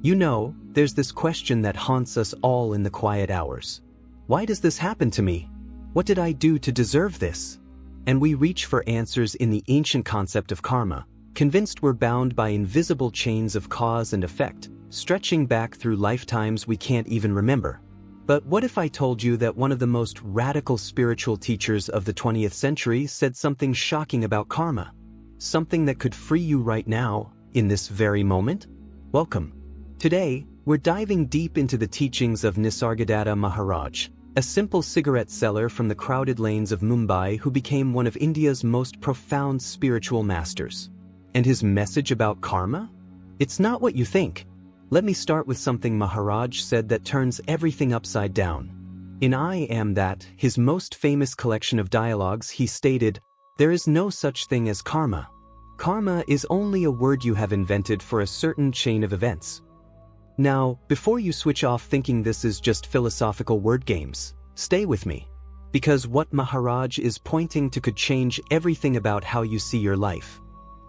You know, there's this question that haunts us all in the quiet hours. Why does this happen to me? What did I do to deserve this? And we reach for answers in the ancient concept of karma, convinced we're bound by invisible chains of cause and effect, stretching back through lifetimes we can't even remember. But what if I told you that one of the most radical spiritual teachers of the 20th century said something shocking about karma? Something that could free you right now, in this very moment? Welcome. Today, we're diving deep into the teachings of Nisargadatta Maharaj, a simple cigarette seller from the crowded lanes of Mumbai who became one of India's most profound spiritual masters. And his message about karma? It's not what you think. Let me start with something Maharaj said that turns everything upside down. In I Am That, his most famous collection of dialogues, he stated, "There is no such thing as karma. Karma is only a word you have invented for a certain chain of events." Now, before you switch off thinking this is just philosophical word games, stay with me. Because what Maharaj is pointing to could change everything about how you see your life.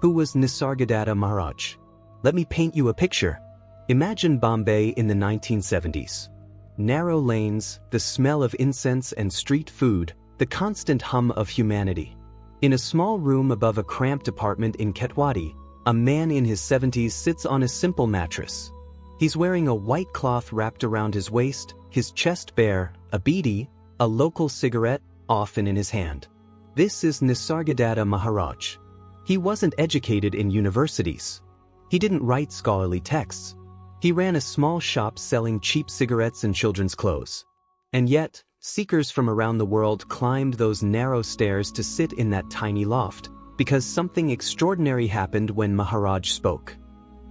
Who was Nisargadatta Maharaj? Let me paint you a picture. Imagine Bombay in the 1970s. Narrow lanes, the smell of incense and street food, the constant hum of humanity. In a small room above a cramped apartment in Ketwadi, a man in his 70s sits on a simple mattress. He's wearing a white cloth wrapped around his waist, his chest bare, a beedi, a local cigarette, often in his hand. This is Nisargadatta Maharaj. He wasn't educated in universities. He didn't write scholarly texts. He ran a small shop selling cheap cigarettes and children's clothes. And yet, seekers from around the world climbed those narrow stairs to sit in that tiny loft, because something extraordinary happened when Maharaj spoke.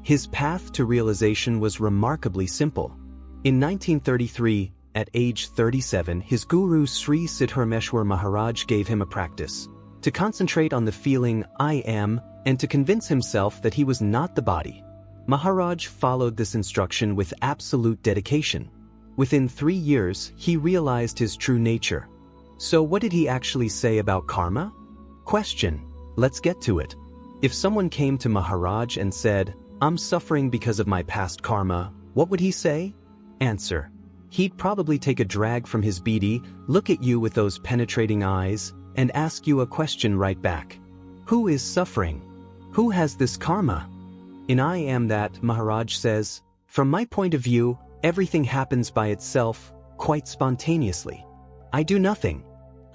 His path to realization was remarkably simple. In 1933, at age 37, his guru Sri Siddharmeshwar Maharaj gave him a practice to concentrate on the feeling I am and to convince himself that he was not the body. Maharaj followed this instruction with absolute dedication. Within 3 years, he realized his true nature. So what did he actually say about karma? Question. Let's get to it. If someone came to Maharaj and said, "I'm suffering because of my past karma," what would he say? Answer. He'd probably take a drag from his beedi, look at you with those penetrating eyes, and ask you a question right back. Who is suffering? Who has this karma? In I Am That, Maharaj says, "From my point of view, everything happens by itself, quite spontaneously. I do nothing.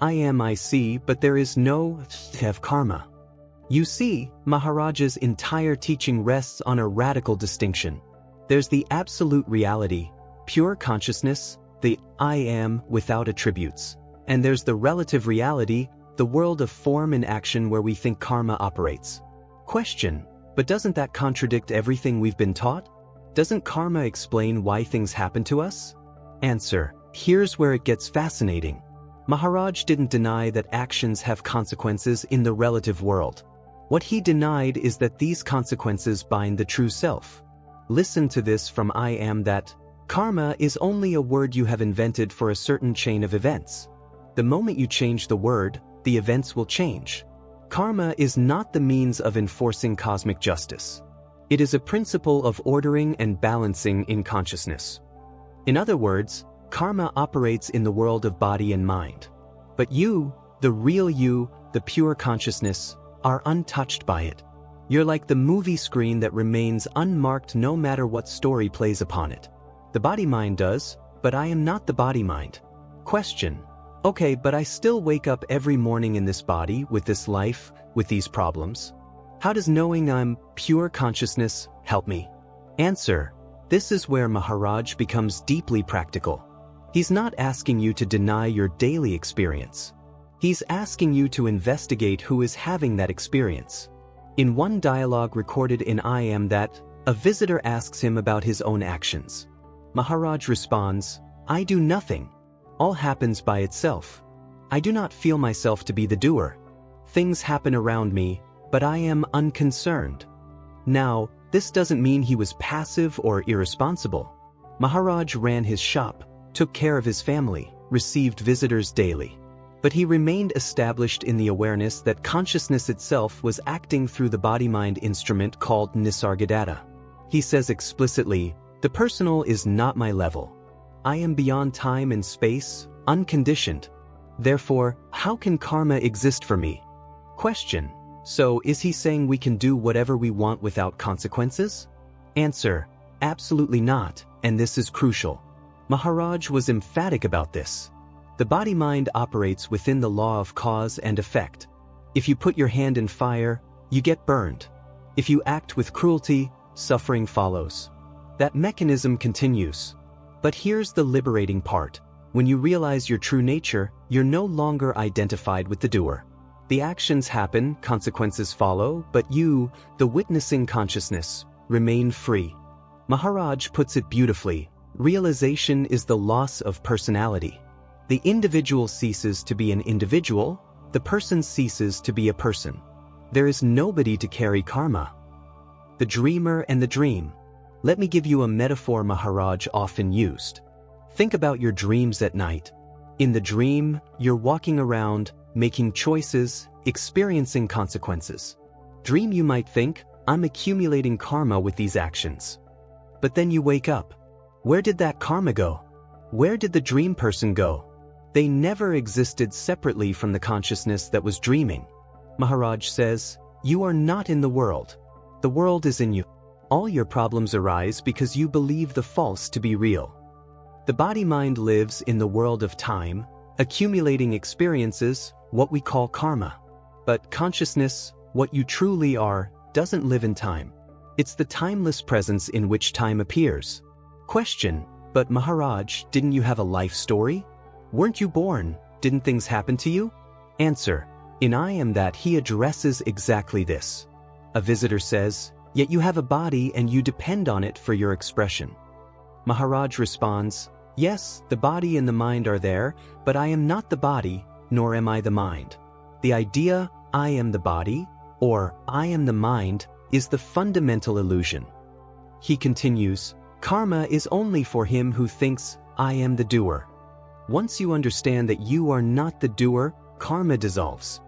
I am I see, but there is no have karma." You see, Maharaj's entire teaching rests on a radical distinction. There's the absolute reality, pure consciousness, the I am without attributes. And there's the relative reality, the world of form and action where we think karma operates. Question. But doesn't that contradict everything we've been taught? Doesn't karma explain why things happen to us? Answer. Here's where it gets fascinating. Maharaj didn't deny that actions have consequences in the relative world. What he denied is that these consequences bind the true self. Listen to this from I Am That. Karma is only a word you have invented for a certain chain of events. The moment you change the word, the events will change. Karma is not the means of enforcing cosmic justice. It is a principle of ordering and balancing in consciousness. In other words, karma operates in the world of body and mind. But you, the real you, the pure consciousness, are untouched by it. You're like the movie screen that remains unmarked no matter what story plays upon it. The body-mind does, but I am not the body-mind. Question. Okay, but I still wake up every morning in this body, with this life, with these problems. How does knowing I'm pure consciousness help me? Answer. This is where Maharaj becomes deeply practical. He's not asking you to deny your daily experience. He's asking you to investigate who is having that experience. In one dialogue recorded in I Am That, a visitor asks him about his own actions. Maharaj responds, "I do nothing. All happens by itself. I do not feel myself to be the doer. Things happen around me, but I am unconcerned." Now, this doesn't mean he was passive or irresponsible. Maharaj ran his shop, took care of his family, received visitors daily. But he remained established in the awareness that consciousness itself was acting through the body-mind instrument called Nisargadatta. He says explicitly, The personal is not my level. I am beyond time and space, unconditioned. Therefore, how can karma exist for me? Question. So, is he saying we can do whatever we want without consequences? Answer. Absolutely not, and this is crucial. Maharaj was emphatic about this. The body-mind operates within the law of cause and effect. If you put your hand in fire, you get burned. If you act with cruelty, suffering follows. That mechanism continues. But here's the liberating part. When you realize your true nature, you're no longer identified with the doer. The actions happen, consequences follow, but you, the witnessing consciousness, remain free. Maharaj puts it beautifully. Realization is the loss of personality. The individual ceases to be an individual, the person ceases to be a person. There is nobody to carry karma. The dreamer and the dream. Let me give you a metaphor Maharaj often used. Think about your dreams at night. In the dream, you're walking around, making choices, experiencing consequences. Dream you might think, I'm accumulating karma with these actions. But then you wake up. Where did that karma go? Where did the dream person go? They never existed separately from the consciousness that was dreaming. Maharaj says, you are not in the world. The world is in you. All your problems arise because you believe the false to be real. The body-mind lives in the world of time, accumulating experiences, what we call karma. But consciousness, what you truly are, doesn't live in time. It's the timeless presence in which time appears. Question. But Maharaj, didn't you have a life story? Weren't you born? Didn't things happen to you? Answer. In I Am That he addresses exactly this. A visitor says, yet you have a body and you depend on it for your expression. Maharaj responds, yes, the body and the mind are there, but I am not the body, nor am I the mind. The idea, I am the body, or I am the mind, is the fundamental illusion. He continues, karma is only for him who thinks, I am the doer. Once you understand that you are not the doer, karma dissolves.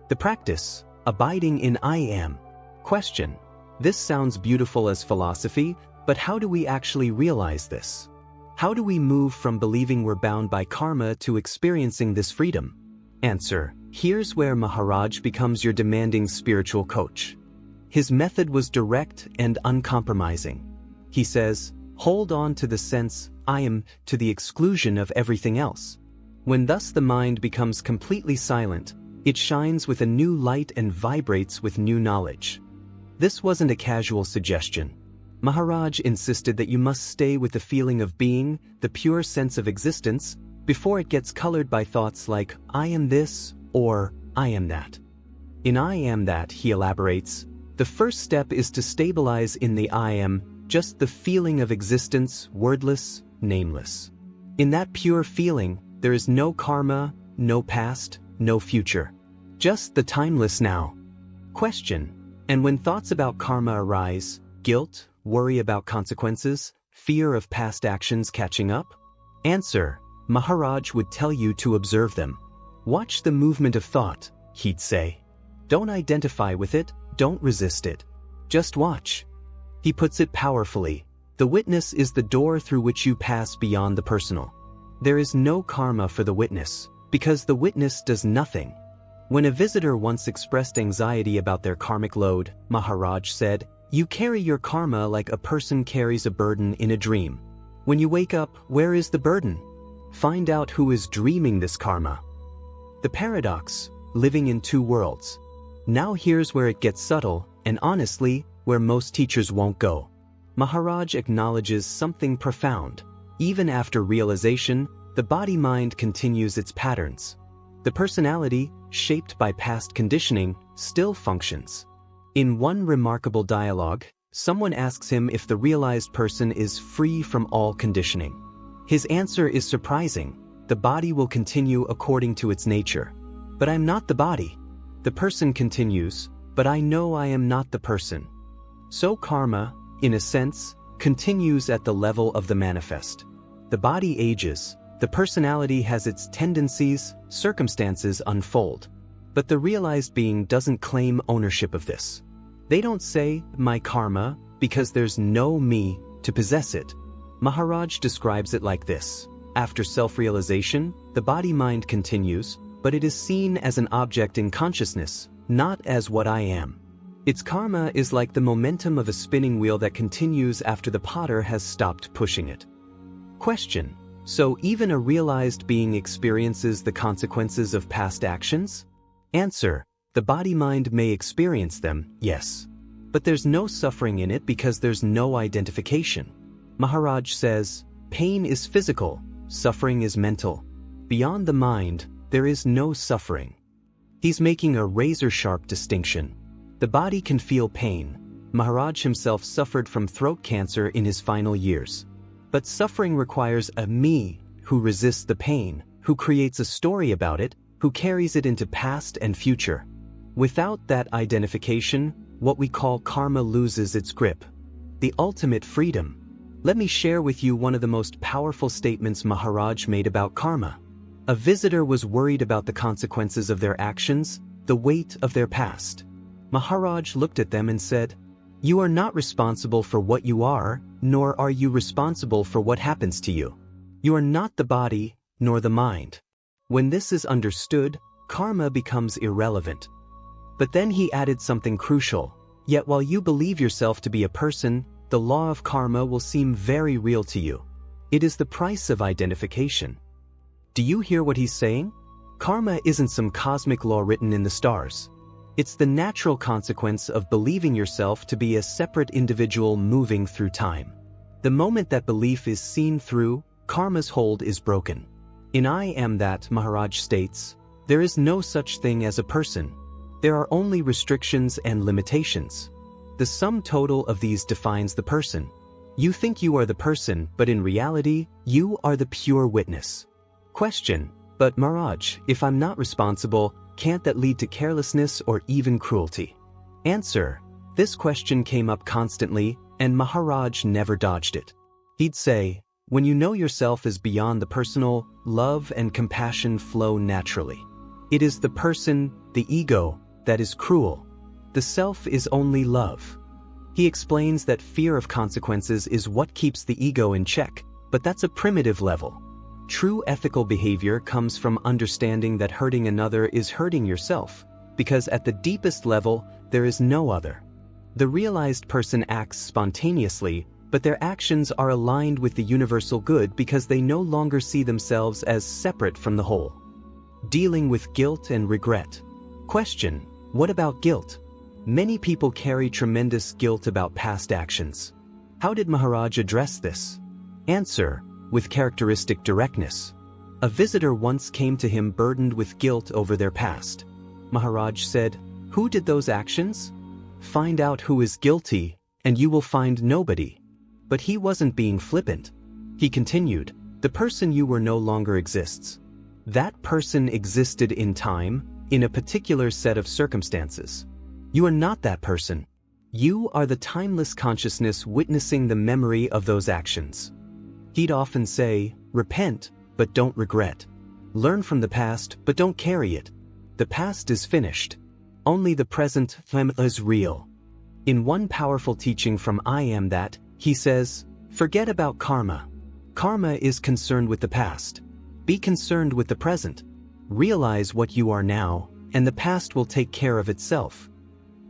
The practice, abiding in I am. Question. This sounds beautiful as philosophy, but how do we actually realize this? How do we move from believing we're bound by karma to experiencing this freedom? Answer. Here's where Maharaj becomes your demanding spiritual coach. His method was direct and uncompromising. He says, hold on to the sense, I am, to the exclusion of everything else. When thus the mind becomes completely silent, it shines with a new light and vibrates with new knowledge. This wasn't a casual suggestion. Maharaj insisted that you must stay with the feeling of being, the pure sense of existence, before it gets colored by thoughts like, I am this, or I am that. In I Am That, he elaborates, the first step is to stabilize in the I am, just the feeling of existence, wordless, nameless. In that pure feeling, there is no karma, no past, no future. Just the timeless now. Question. And when thoughts about karma arise, guilt, worry about consequences, fear of past actions catching up? Answer. Maharaj would tell you to observe them. Watch the movement of thought, he'd say. Don't identify with it, don't resist it. Just watch. He puts it powerfully. The witness is the door through which you pass beyond the personal. There is no karma for the witness, because the witness does nothing. When a visitor once expressed anxiety about their karmic load, Maharaj said, you carry your karma like a person carries a burden in a dream. When you wake up, where is the burden? Find out who is dreaming this karma. The paradox, living in two worlds. Now here's where it gets subtle, and honestly, where most teachers won't go. Maharaj acknowledges something profound. Even after realization, the body-mind continues its patterns. The personality, shaped by past conditioning, still functions. In one remarkable dialogue, someone asks him if the realized person is free from all conditioning. His answer is surprising. The body will continue according to its nature. But I'm not the body. The person continues, but I know I am not the person. So karma, in a sense, continues at the level of the manifest. The body ages, the personality has its tendencies, circumstances unfold. But the realized being doesn't claim ownership of this. They don't say, my karma, because there's no me to possess it. Maharaj describes it like this. After self-realization, the body-mind continues, but it is seen as an object in consciousness, not as what I am. Its karma is like the momentum of a spinning wheel that continues after the potter has stopped pushing it. Question: so even a realized being experiences the consequences of past actions? Answer: the body-mind may experience them, yes. But there's no suffering in it because there's no identification. Maharaj says, pain is physical, suffering is mental. Beyond the mind, there is no suffering. He's making a razor-sharp distinction. The body can feel pain. Maharaj himself suffered from throat cancer in his final years. But suffering requires a me who resists the pain, who creates a story about it, who carries it into past and future. Without that identification, what we call karma loses its grip. The ultimate freedom. Let me share with you one of the most powerful statements Maharaj made about karma. A visitor was worried about the consequences of their actions, the weight of their past. Maharaj looked at them and said, "You are not responsible for what you are, nor are you responsible for what happens to you. You are not the body, nor the mind." When this is understood, karma becomes irrelevant. But then he added something crucial. Yet while you believe yourself to be a person, the law of karma will seem very real to you. It is the price of identification. Do you hear what he's saying? Karma isn't some cosmic law written in the stars. It's the natural consequence of believing yourself to be a separate individual moving through time. The moment that belief is seen through, karma's hold is broken. In I Am That, Maharaj states, there is no such thing as a person. There are only restrictions and limitations. The sum total of these defines the person. You think you are the person, but in reality, you are the pure witness. Question: but Maharaj, if I'm not responsible, can't that lead to carelessness or even cruelty? Answer: this question came up constantly, and Maharaj never dodged it. He'd say, when you know yourself as beyond the personal, love and compassion flow naturally. It is the person, the ego, that is cruel. The self is only love. He explains that fear of consequences is what keeps the ego in check, but that's a primitive level. True ethical behavior comes from understanding that hurting another is hurting yourself, because at the deepest level, there is no other. The realized person acts spontaneously, but their actions are aligned with the universal good because they no longer see themselves as separate from the whole. Dealing with guilt and regret. Question: what about guilt? Many people carry tremendous guilt about past actions. How did Maharaj address this? Answer: with characteristic directness. A visitor once came to him burdened with guilt over their past. Maharaj said, "Who did those actions? Find out who is guilty, and you will find nobody." But he wasn't being flippant. He continued, "The person you were no longer exists. That person existed in time, in a particular set of circumstances. You are not that person. You are the timeless consciousness witnessing the memory of those actions." He'd often say, repent, but don't regret. Learn from the past, but don't carry it. The past is finished. Only the present is real. In one powerful teaching from I Am That, he says, forget about karma. Karma is concerned with the past. Be concerned with the present. Realize what you are now, and the past will take care of itself.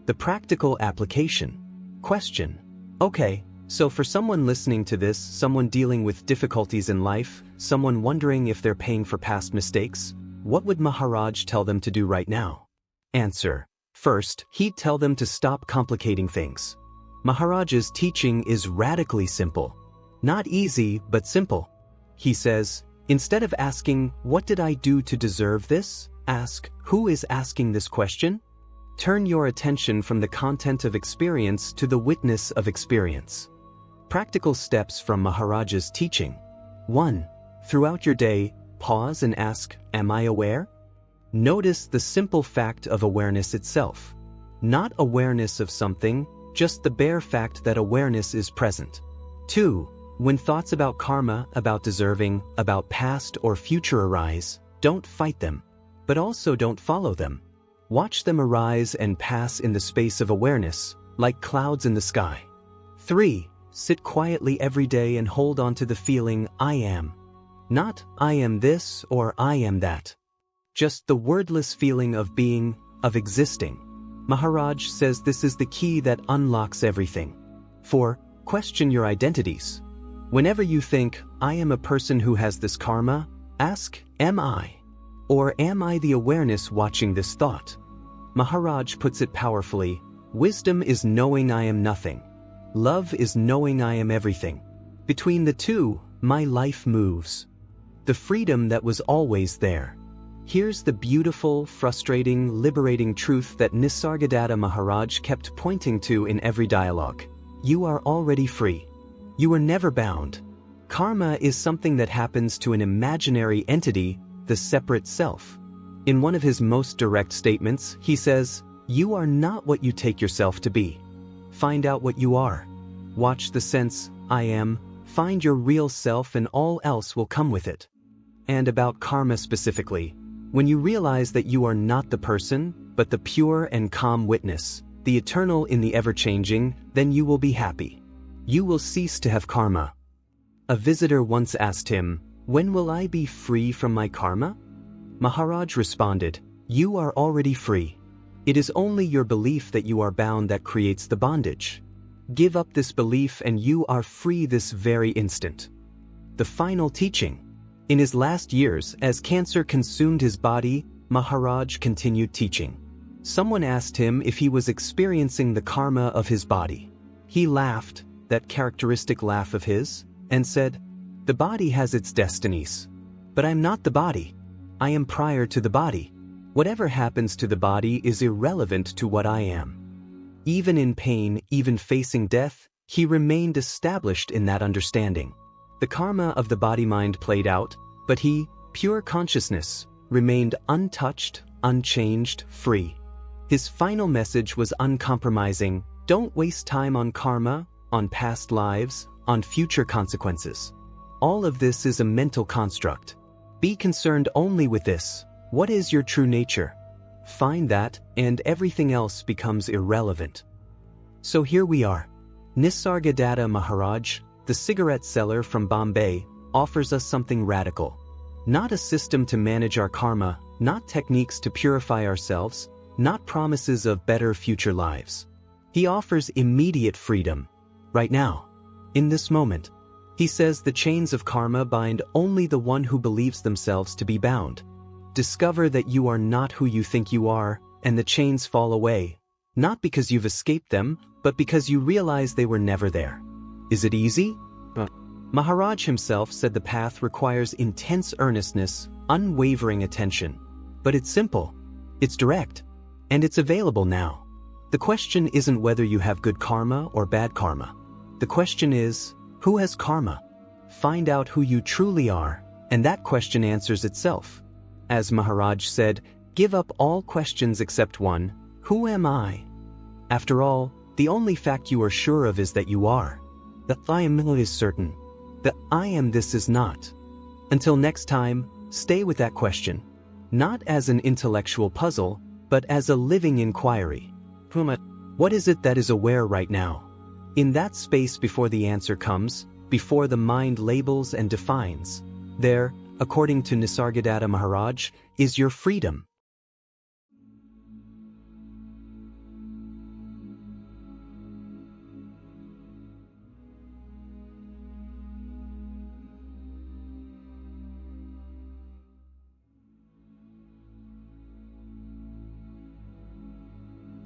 The practical application. Question: okay, so for someone listening to this, someone dealing with difficulties in life, someone wondering if they're paying for past mistakes, what would Maharaj tell them to do right now? Answer: first, he'd tell them to stop complicating things. Maharaj's teaching is radically simple. Not easy, but simple. He says, instead of asking, what did I do to deserve this? Ask, who is asking this question? Turn your attention from the content of experience to the witness of experience. Practical steps from Maharaj's teaching. 1. Throughout your day, pause and ask, am I aware? Notice the simple fact of awareness itself. Not awareness of something, just the bare fact that awareness is present. 2. When thoughts about karma, about deserving, about past or future arise, don't fight them, but also don't follow them. Watch them arise and pass in the space of awareness, like clouds in the sky. 3. sit quietly every day and hold on to the feeling I am. Not I am this or I am that. Just the wordless feeling of being, of existing. Maharaj says this is the key that unlocks everything. 4. Question your identities. Whenever you think, I am a person who has this karma, ask, am I? Or am I the awareness watching this thought? Maharaj puts it powerfully, wisdom is knowing I am nothing. Love is knowing I am everything. Between the two, my life moves. The freedom that was always there. Here's the beautiful, frustrating, liberating truth that Nisargadatta Maharaj kept pointing to in every dialogue. You are already free. You are never bound. Karma is something that happens to an imaginary entity, the separate self. In one of his most direct statements, he says, you are not what you take yourself to be. Find out what you are. Watch the sense, I am, find your real self and all else will come with it. And about karma specifically, when you realize that you are not the person, but the pure and calm witness, the eternal in the ever-changing, then you will be happy. You will cease to have karma. A visitor once asked him, when will I be free from my karma? Maharaj responded, you are already free. It is only your belief that you are bound that creates the bondage. Give up this belief and you are free this very instant. The final teaching. In his last years, as cancer consumed his body, Maharaj continued teaching. Someone asked him if he was experiencing the karma of his body. He laughed, that characteristic laugh of his, and said, the body has its destinies. But I'm not the body. I am prior to the body. Whatever happens to the body is irrelevant to what I am. Even in pain, even facing death, he remained established in that understanding. The karma of the body-mind played out, but he, pure consciousness, remained untouched, unchanged, free. His final message was uncompromising. Don't waste time on karma, on past lives, on future consequences. All of this is a mental construct. Be concerned only with this. What is your true nature? Find that, and everything else becomes irrelevant. So here we are. Nisargadatta Maharaj, the cigarette seller from Bombay, offers us something radical. Not a system to manage our karma, not techniques to purify ourselves, not promises of better future lives. He offers immediate freedom. Right now. In this moment. He says the chains of karma bind only the one who believes themselves to be bound. Discover that you are not who you think you are, and the chains fall away, not because you've escaped them, but because you realize they were never there. Is it easy? Maharaj himself said the path requires intense earnestness, unwavering attention. But it's simple, it's direct, and it's available now. The question isn't whether you have good karma or bad karma. The question is, who has karma? Find out who you truly are, and that question answers itself. As Maharaj said, give up all questions except one, who am I? After all, the only fact you are sure of is that you are. The I am is certain. The I am this is not. Until next time, stay with that question. Not as an intellectual puzzle, but as a living inquiry. What is it that is aware right now? In that space before the answer comes, before the mind labels and defines, there, according to Nisargadatta Maharaj, is your freedom.